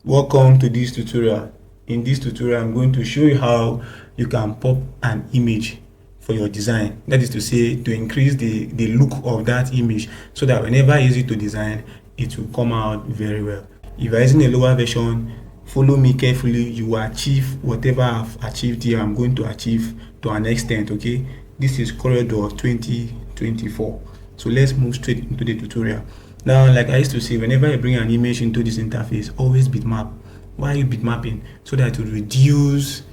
Welcome to this tutorial. In this tutorial, I'm going to show you how you can pop an image for your design. That is to say, to increase the look of that image so that whenever I use it to design, it will come out very well. If you're using a lower version, follow me carefully. You will achieve whatever I've achieved here. I'm going to achieve to an extent, okay? This is Coreldraw 2024. So let's move straight into the tutorial. Now, like I used to say, whenever I bring an image into this interface, always bitmap. Why are you bitmapping? So that it will reduce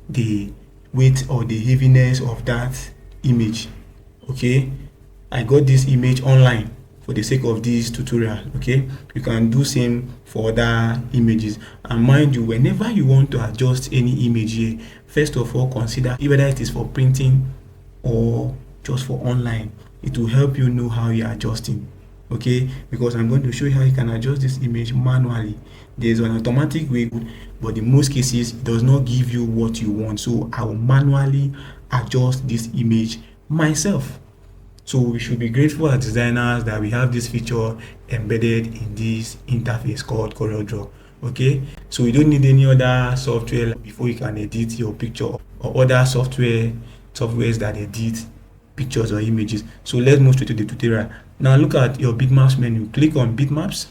the weight or the heaviness of that image. Okay, I got this image online for the sake of this tutorial. Okay, you can do same for other images, and mind you, whenever you want to adjust any image here, first of all consider whether it is for printing or just for online. It will help you know how you're adjusting. Okay, because I'm going to show you how you can adjust this image manually. There's an automatic way, but in most cases it does not give you what you want, so I will manually adjust this image myself. So we should be grateful as designers that we have this feature embedded in this interface called Coreldraw. Okay, so you don't need any other software before you can edit your picture or other softwares that edit pictures or images. So let's move straight to the tutorial. Now look at your bitmaps menu. Click on bitmaps,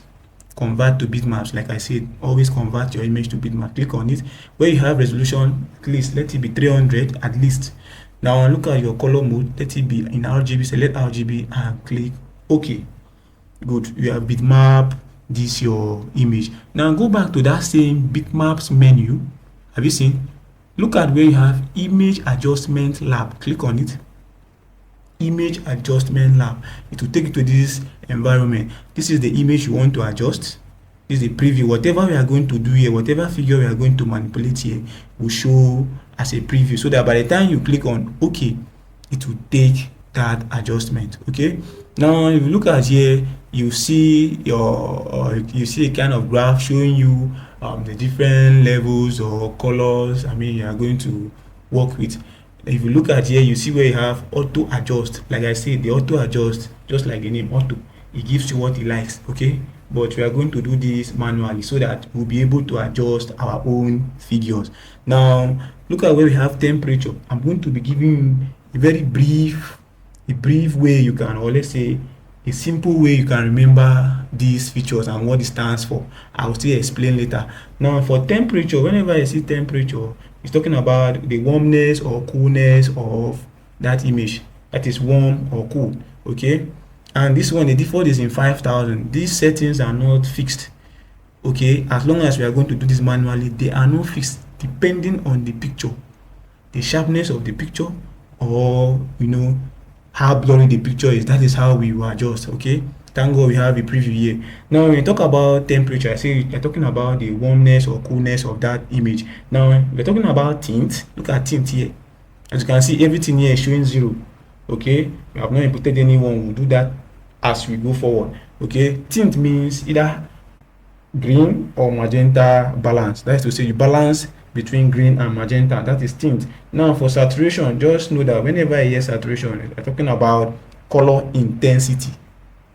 convert to bitmaps. Like I said, always convert your image to bitmap. Click on it. Where you have resolution, at least let it be 300 at least. Now look at your color mode. Let it be in RGB. Select RGB and click OK. Good. You have bitmap this your image. Now go back to that same bitmaps menu. Have you seen? Look at where you have image adjustment lab. Click on it. Image adjustment lab. It will take you to this environment. This is the image you want to adjust. This is the preview. Whatever we are going to do here, whatever figure we are going to manipulate here, will show as a preview, so that by the time you click on OK, it will take that adjustment. Okay, now if you look at here, you see you see a kind of graph showing you the different levels or colors you are going to work with. If you look at here, you see where you have auto adjust. Like I said, the auto adjust, just like the name auto, it gives you what it likes. Okay, but we are going to do this manually so that we'll be able to adjust our own figures. Now look at where we have temperature. I'm going to be giving you a very brief way you can, or let's say a simple way you can remember these features and what it stands for. I'll still explain later. Now for temperature, whenever I see temperature, it's talking about the warmness or coolness of that image, that is warm or cool. Okay, and this one, the default is in 5000. These settings are not fixed. Okay, as long as we are going to do this manually, they are not fixed, depending on the picture, the sharpness of the picture, or how blurry the picture is. That is how we will adjust. Okay, thank God we have a preview here. Now when we talk about temperature, I say we're talking about the warmness or coolness of that image. Now we're talking about tint. Look at tint here. As you can see, everything here is showing 0. Okay, we have not inputted anyone. We'll do that as we go forward. Okay, tint means either green or magenta balance. That is to say, you balance between green and magenta. That is tint. Now for saturation, just know that whenever I hear saturation, I'm talking about color intensity.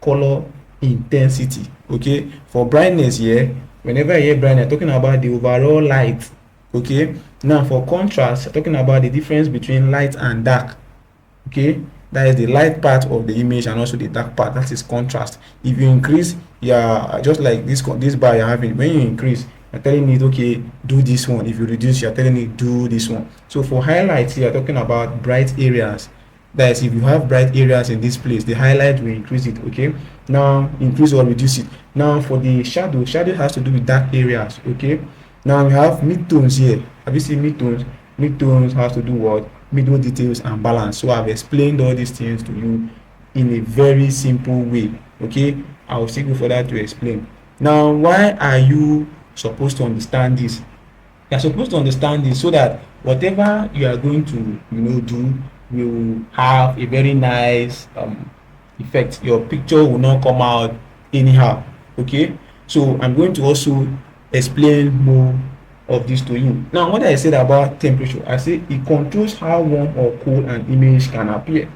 Color intensity. Okay, for brightness here, whenever I hear brightness, I'm talking about the overall light. Okay, now for contrast, I'm talking about the difference between light and dark. Okay, that is the light part of the image and also the dark part. That is contrast. If you increase, just like this bar you're having, when you increase, you're telling it, okay, do this one. If you reduce, you're telling it, do this one. So for highlights, you're talking about bright areas. That is, if you have bright areas in this place, the highlight will increase it. Okay, now increase or reduce it. Now for the shadow has to do with dark areas. Okay, now we have midtones here. Have you seen midtones? Midtones has to do what? Middle details and balance. So I've explained all these things to you in a very simple way. Okay, I will still go further to explain. Now, why are you supposed to understand this? You're supposed to understand this so that whatever you are going to do will have a very nice effect. Your picture will not come out anyhow. Okay, so I'm going to also explain more of this to you. Now what I said about temperature, I say it controls how warm or cold an image can appear.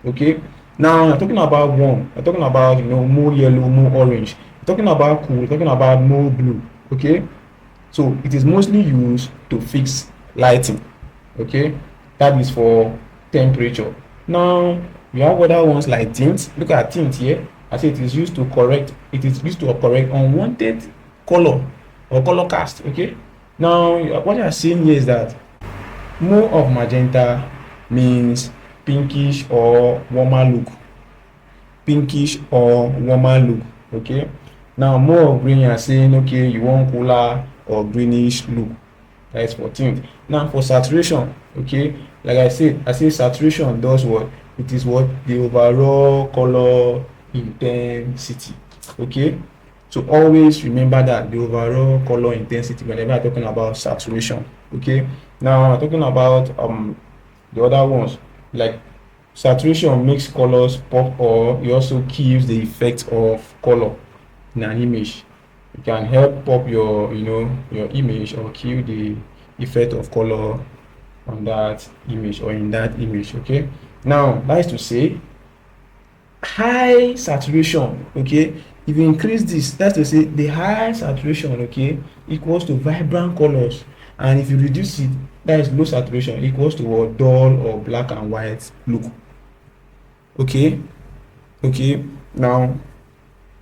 Okay, now I'm talking about warm, I'm talking about more yellow, more orange. I'm talking about cool, I'm talking about more blue. Okay, So it is mostly used to fix lighting. Okay, that is for temperature. Now we have other ones like tint. Look at tint here. I say it is used to correct unwanted color or color cast. Okay, now what you are seeing here is that more of magenta means pinkish or warmer look. Pinkish or warmer look. Okay, now more of green, you are saying okay, you want cooler or greenish look. That is for tint. Now for saturation, okay, like I say saturation does what? It is what? The overall color intensity. Okay, so always remember that the overall color intensity whenever I'm talking about saturation. Okay, now I'm talking about the other ones like saturation makes colors pop, or it also kills the effect of color in an image. It can help pop your your image or kill the effect of color on that image or in that image. Okay, now that is to say high saturation. Okay, if you increase this, that's to say the high saturation, okay, equals to vibrant colors, and if you reduce it, that is low saturation, equals to what? Dull or black and white look. Okay, now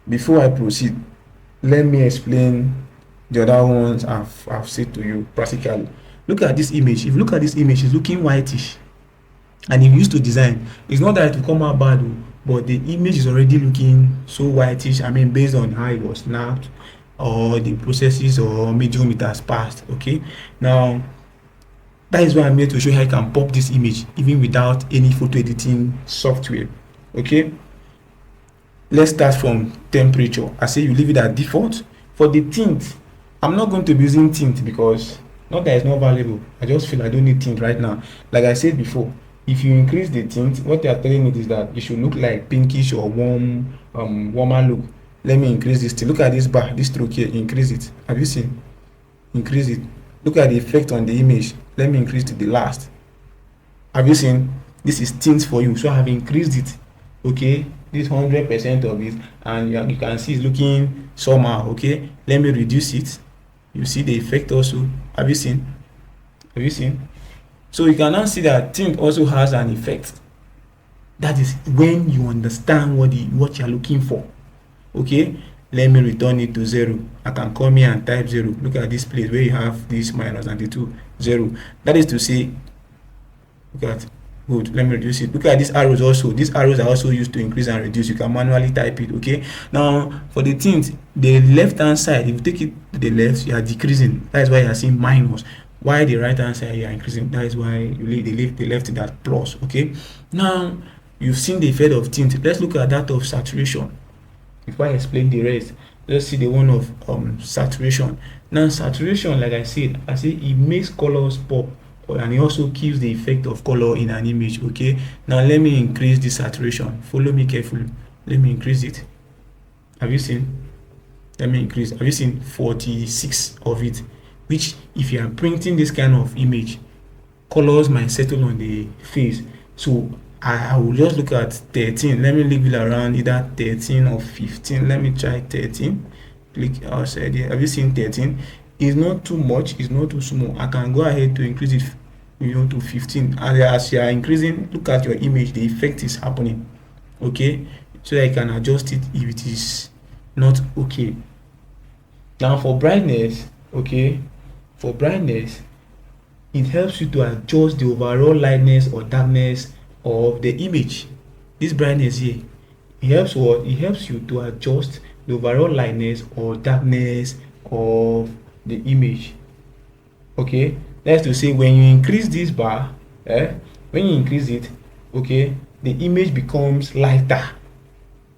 before I proceed, let me explain the other ones I've said to you practically. Look at this image. If you look at this image, it's looking whitish, and if you used to design, it's not that it will come out bad, but the image is already looking so whitish. I mean, based on how it was snapped or the processes or medium it has passed. Okay, now that is why I'm here to show you how you can pop this image even without any photo editing software. Okay, let's start from temperature. I say you leave it at default. For the tint, I'm not going to be using tint because not that it's not valuable, I just feel I don't need tint right now. Like I said before, if you increase the tint, what they are telling me is that it should look like pinkish or warmer look. Let me increase this. Look at this bar, this stroke here. Increase it. Have you seen? Increase it. Look at the effect on the image. Let me increase to the last. Have you seen? This is tint for you, so I have increased it. Okay, this 100% of it, and you can see it's looking somehow. Okay, let me reduce it. You see the effect also. Have you seen? Have you seen? So you can now see that tint also has an effect. That is when you understand what you're looking for. Okay, let me return it to 0. I can come here and type 0. Look at this place where you have this minus and the 2, 0. That is to say, look at, good, let me reduce it. Look at these arrows also. These arrows are also used to increase and reduce. You can manually type it. Okay, now for the tint, the left hand side, if you take it to the left, you are decreasing. That is why you are seeing minus. Why the right hand side you are increasing? That is why you leave the left that plus. Okay, now you've seen the effect of tint. Let's look at that of saturation. Before I explain the rest, let's see the one of saturation. Now saturation, like I said, it makes colors pop, and it also kills the effect of color in an image. Okay, now let me increase the saturation. Follow me carefully. Let me increase it. Have you seen? Let me increase. Have you seen 46 of it? Which, if you are printing this kind of image, colors might settle on the face. So I will just look at 13. Let me leave it around either 13 or 15. Let me try 13. Click outside here. Have you seen 13? It's not too much, it's not too small. I can go ahead to increase it to 15. As you are increasing, look at your image, the effect is happening. Okay, so I can adjust it if it is not okay. Now for brightness, okay, for brightness, it helps you to adjust the overall lightness or darkness of the image. This brightness here, it helps what? It helps you to adjust the overall lightness or darkness of the image. Okay, that's to say when you increase this bar, when you increase it, okay, the image becomes lighter.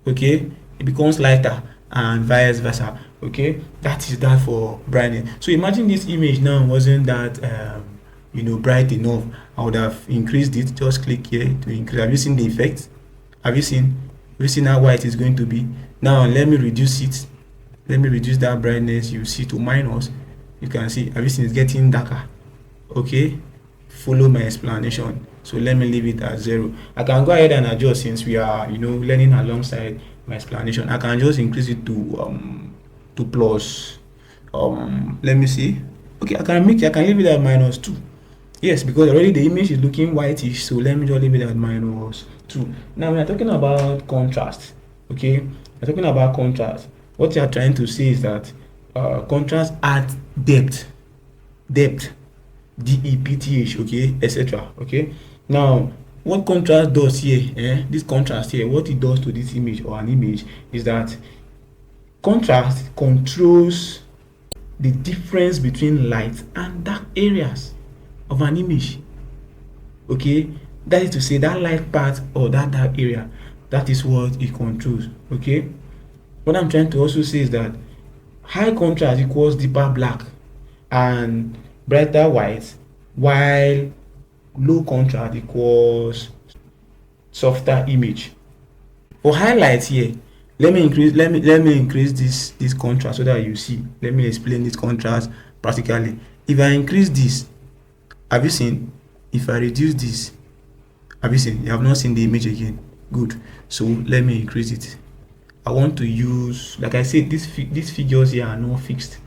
Okay, it becomes lighter, and vice versa. Okay, that is that for brightness. So imagine this image now wasn't that bright enough. I would have increased it. Just click here to increase. Have you seen the effect? Have you seen how white it's going to be? Now let me reduce it. Let me reduce that brightness. You see to minus. You can see. Have you seen it's getting darker? Okay, follow my explanation. So let me leave it at 0. I can go ahead and adjust since we are learning alongside my explanation. I can just increase it to plus let me see. Okay, I can leave it at -2. Yes, because already the image is looking whitish, so let me just leave it at -2. Now we are talking about contrast. Okay, we're talking about contrast. What you are trying to say is that contrast adds depth, depth, depth, okay, etc. Okay. Now, what contrast does here, this contrast here, what it does to this image or an image is that contrast controls the difference between light and dark areas of an image. Okay, that is to say that light part or that dark area, that is what it controls. Okay, what I'm trying to also say is that high contrast equals deeper black and brighter white, while low contrast equals softer image. For highlights here, let me increase this contrast so that you see. Let me explain this contrast practically. If I increase this, have you seen? If I reduce this, have you seen? You have not seen the image again. Good. So let me increase it. I want to use, like I said, these figures here are not fixed.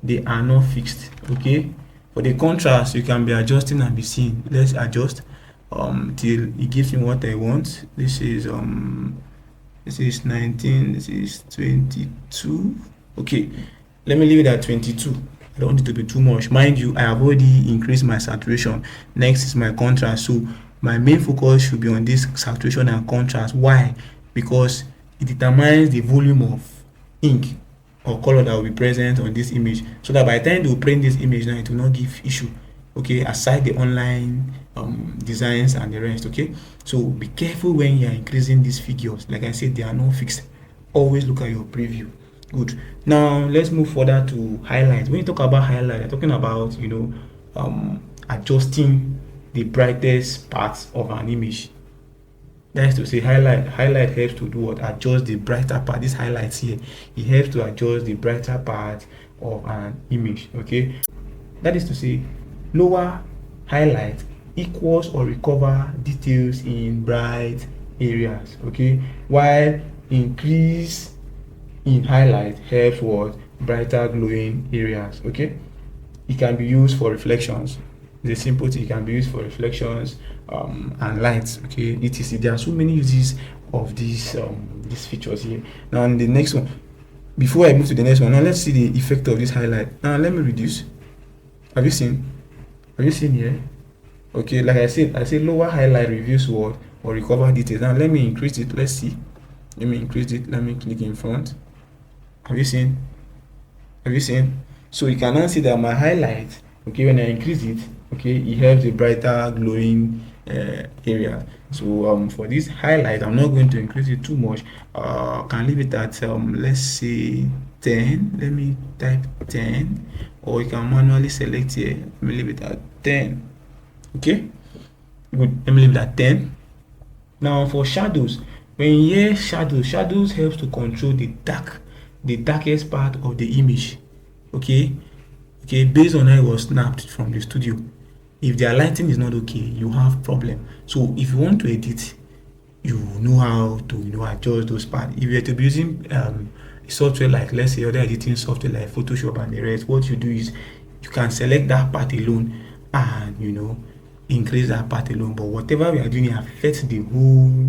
They are not fixed. Okay. For the contrast, you can be adjusting and be seeing. Let's adjust till it gives me what I want. This is 19, this is 22. Okay, let me leave it at 22. I don't want it to be too much. Mind you, I have already increased my saturation. Next is my contrast. So my main focus should be on this saturation and contrast. Why? Because it determines the volume of ink or color that will be present on this image, so that by the time they will print this image now, it will not give issue. Okay, aside the online designs and the rest. Okay, so be careful when you are increasing these figures. Like I said, they are not fixed. Always look at your preview. Good. Now let's move further to highlights. When you talk about highlight, you're talking about adjusting the brightest parts of an image. That is to say, highlight helps to do what? Adjust the brighter part. This highlights here, it helps to adjust the brighter part of an image. Okay, that is to say, lower highlight equals or recover details in bright areas. Okay, while increase in highlight helps what? Brighter glowing areas. Okay, it can be used for reflections. The simple thing, it can be used for reflections and lights. Okay, etc. There are so many uses of these features here. Now in the next one, before I move to the next one, now let's see the effect of this highlight. Now let me reduce. Have you seen here? Okay, like I said lower highlight reveals what? Or recover details. Now let me increase it. Let's see. Let me increase it. Let me click in front. Have you seen? So you can now see that my highlight, okay, when I increase it, okay, it helps the brighter glowing area. So for this highlight, I'm not going to increase it too much. Can leave it at let's say 10. Let me type 10, or you can manually select here. Let me leave it at 10. Okay, good. Let me leave it at 10. Now for shadows, when you hear shadows helps to control the darkest part of the image. Okay, based on how it was snapped from the studio. If their lighting is not okay, you have problem. So if you want to edit, you know how to adjust those parts. If you're to be using software like, let's say, other editing software like Photoshop and the rest, what you do is you can select that part alone and increase that part alone. But whatever we are doing affects the whole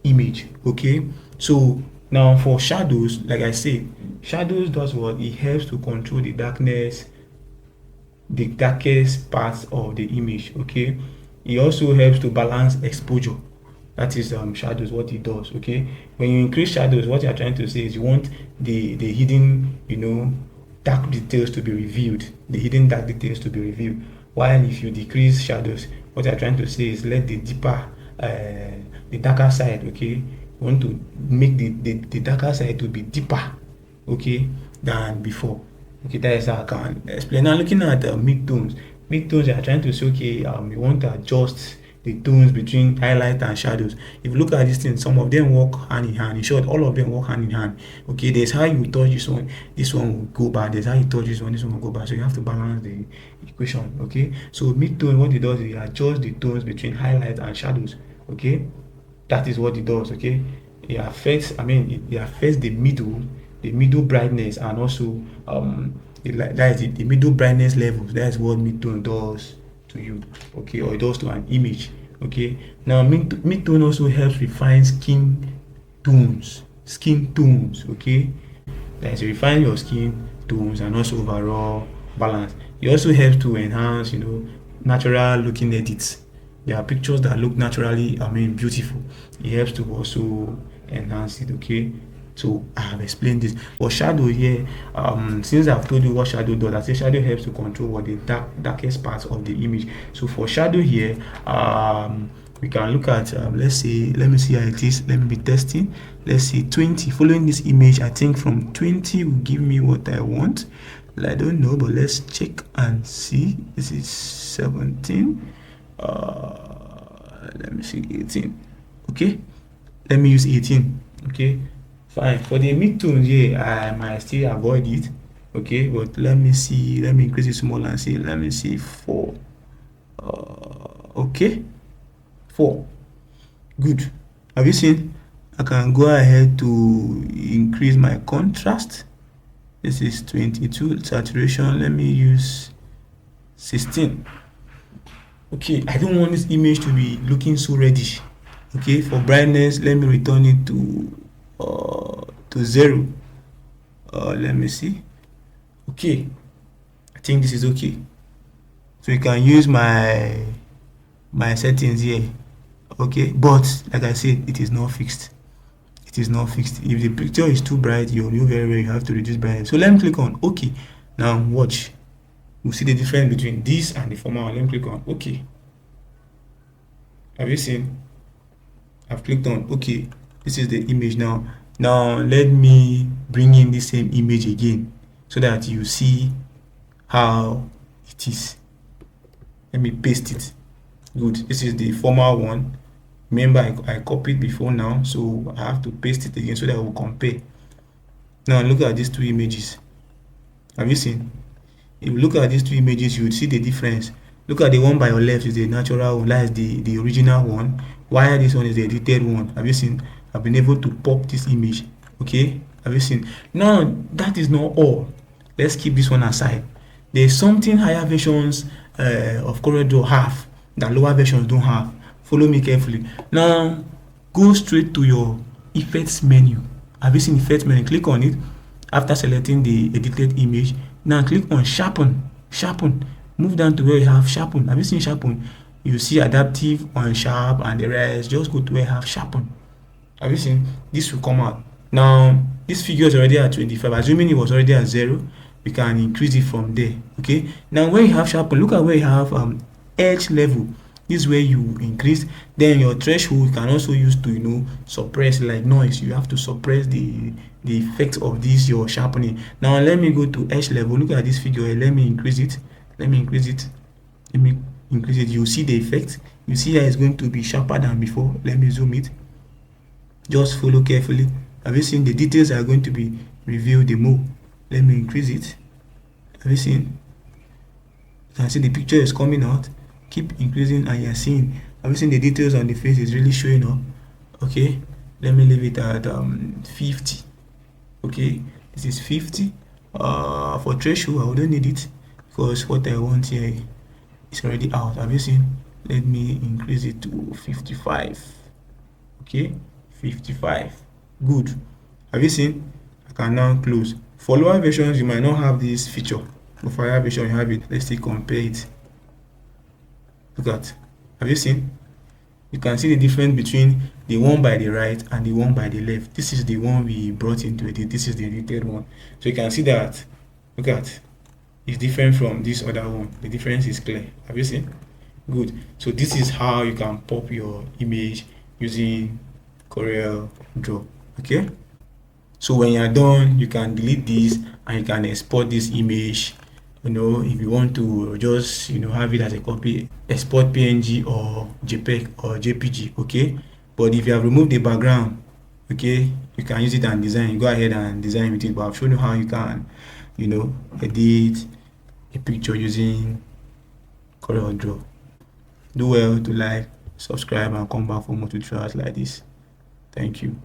image. Okay, so now for shadows, like I say, shadows does what? It helps to control the darkest parts of the image. Okay, it also helps to balance exposure. That is shadows, what it does. Okay, when you increase shadows, what you are trying to say is you want the hidden dark details to be revealed, while if you decrease shadows, what you are trying to say is let the darker side, okay, you want to make the darker side to be deeper, okay, than before. Okay, that is how I can explain. Now looking at midtones, you are trying to say, okay, you want to adjust the tones between highlight and shadows. If you look at this thing, some of them work hand in hand. In short, all of them work hand in hand. Okay, there's how you touch this one will go bad. There's how you touch this one will go bad. So you have to balance the equation. Okay, so midtone, what it does is it adjusts the tones between highlight and shadows. Okay, that is what it does. Okay, it affects the middle brightness, and also That is the middle brightness levels. That's what midtone does to you, okay, or it does to an image, okay. Now midtone also helps refine skin tones, okay. That is refine your skin tones and also overall balance. It also helps to enhance, natural looking edits. There are pictures that look naturally, beautiful. It helps to also enhance it, okay. So I have explained this. For shadow here, since I've told you what shadow does, I say shadow helps to control what the darkest parts of the image. So for shadow here, we can look at, let me see how it is. Let me be testing. Let's see 20. Following this image, I think from 20 will give me what I want. I don't know, but let's check and see. This is 17. Let me see 18. Okay, let me use 18. Okay, fine. For the midtones here, I might still avoid it. Okay, but let me see. Let me increase it small and see. Let me see 4. Okay, 4. Good. Have you seen? I can go ahead to increase my contrast. This is 22. Saturation, let me use 16. Okay, I don't want this image to be looking so reddish. Okay, for brightness, let me return it to 0. Let me see. Okay, I think this is okay. So you can use my settings here. Okay, but like I said, it is not fixed. It is not fixed. If the picture is too bright, you know very well you have to reduce brightness. So let me click on OK. Now watch. We'll see the difference between this and the former one. Let me click on OK. Have you seen? I've clicked on OK. This is the image now. Now let me bring in the same image again so that you see how it is. Let me paste it. Good. This is the former one. Remember, I copied before now, so I have to paste it again so that I will compare. Now look at these two images. Have you seen? If you look at these two images, you would see the difference. Look at the one by your left is the natural one, that is the original one, while this one is the edited one. Have you seen? I've been able to pop this image. Okay, have you seen? Now that is not all. Let's keep this one aside. There's something higher versions of Coreldraw have that lower versions don't have. Follow me carefully. Now go straight to your effects menu. Have you seen effects menu? Click on it. After selecting the edited image, now click on sharpen. Move down to where you have sharpen. Have you seen sharpen? You see adaptive, on sharp, and the rest. Just go to where you have sharpen. Have you seen? This will come out. Now this figure is already at 25. Assuming it was already at 0, we can increase it from there. Okay, now where you have sharpen, look at where you have edge level. This is where you increase. Then your threshold you can also use to suppress, like noise. You have to suppress the effect of this your sharpening. Now let me go to edge level. Look at this figure. Let me increase it. You see the effect. You see that it's going to be sharper than before. Let me zoom it. Just follow carefully. Have you seen the details are going to be revealed the more? Let me increase it. Have you seen? You can see the picture is coming out. Keep increasing and you're seeing. Have you seen the details on the face is really showing up? Okay, let me leave it at 50. Okay, this is 50. For threshold, I wouldn't need it because what I want here is already out. Have you seen? Let me increase it to 55. Okay, 55. Good. Have you seen? I can now close. For lower versions, you might not have this feature, but for higher version, you have it. Let's see, compare it. Look at. Have you seen? You can see the difference between the one by the right and the one by the left. This is the one we brought into it. This is the edited one. So you can see that. Look at. It's different from this other one. The difference is clear. Have you seen? Good. So this is how you can pop your image using Coreldraw. Okay. So when you're done, you can delete this and you can export this image. If you want to just have it as a copy, export PNG or JPEG or JPG. Okay, but if you have removed the background, okay, you can use it and design. Go ahead and design with it, but I've shown you how you can edit a picture using Coreldraw. Do well to like, subscribe, and come back for more tutorials like this. Thank you.